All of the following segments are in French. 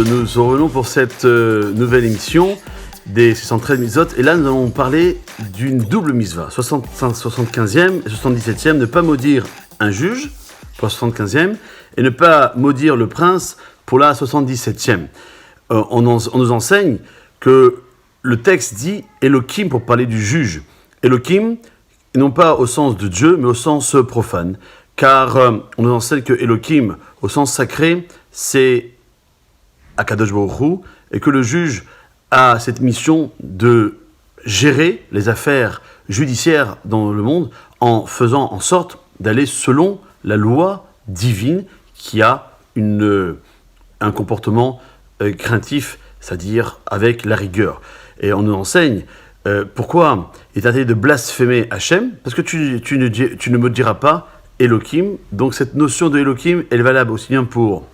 nous revenons pour cette nouvelle émission des 613 mitzvot. Et là, nous allons parler d'une double mitzvah, 75e et 77e. Ne pas maudire un juge pour la 75e et ne pas maudire le prince pour la 77e. On nous enseigne que le texte dit Elohim pour parler du juge. Elohim, non pas au sens de Dieu, mais au sens profane. Car on nous enseigne que Elohim, au sens sacré, c'est Akadosh Baruch Hu, et que le juge a cette mission de gérer les affaires judiciaires dans le monde en faisant en sorte d'aller selon la loi divine qui a un comportement craintif, c'est-à-dire avec la rigueur. Et on nous enseigne pourquoi il est interdit de blasphémer Hachem, parce que tu ne me diras pas Elohim. Donc cette notion de Elohim, elle est valable aussi bien pour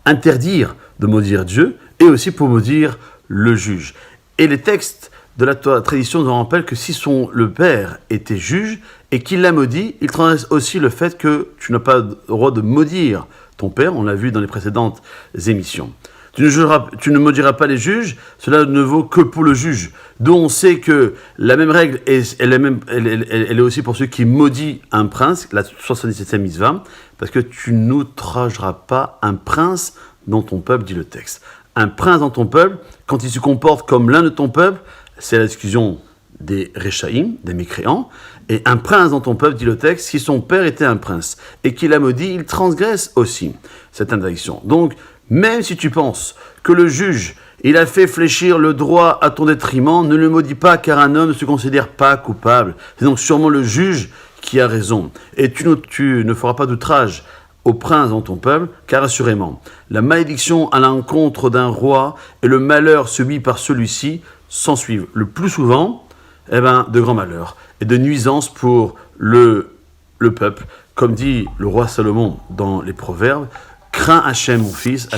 interdire de maudire Dieu et aussi pour maudire le juge. Et les textes de la tradition nous rappellent que si le père était juge et qu'il l'a maudit, il transgresse aussi le fait que tu n'as pas le droit de maudire ton père, on l'a vu dans les précédentes émissions. Tu ne maudiras pas les juges, cela ne vaut que pour le juge, dont on sait que la même règle, elle est aussi pour ceux qui maudit un prince, la 77e mitzvah, parce que tu n'outrageras pas un prince dans ton peuple, dit le texte. Un prince dans ton peuple, quand il se comporte comme l'un de ton peuple, c'est la discussion des Réchaïm, des mécréants, et un prince dans ton peuple, dit le texte, si son père était un prince, et qu'il a maudit, il transgresse aussi cette interdiction. Donc, même si tu penses que le juge, il a fait fléchir le droit à ton détriment, ne le maudis pas car un homme ne se considère pas coupable. C'est donc sûrement le juge qui a raison. Et tu ne feras pas d'outrage au prince dans ton peuple, car assurément, la malédiction à l'encontre d'un roi et le malheur subi par celui-ci s'ensuivent le plus souvent de grands malheurs et de nuisances pour le peuple. Comme dit le roi Salomon dans les Proverbes, crains Hachem, mon fils,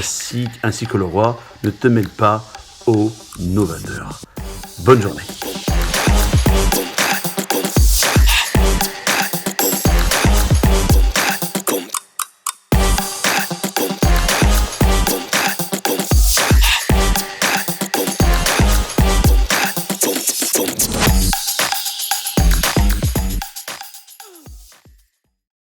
ainsi que le roi, ne te mêle pas aux novadeurs. Bonne journée.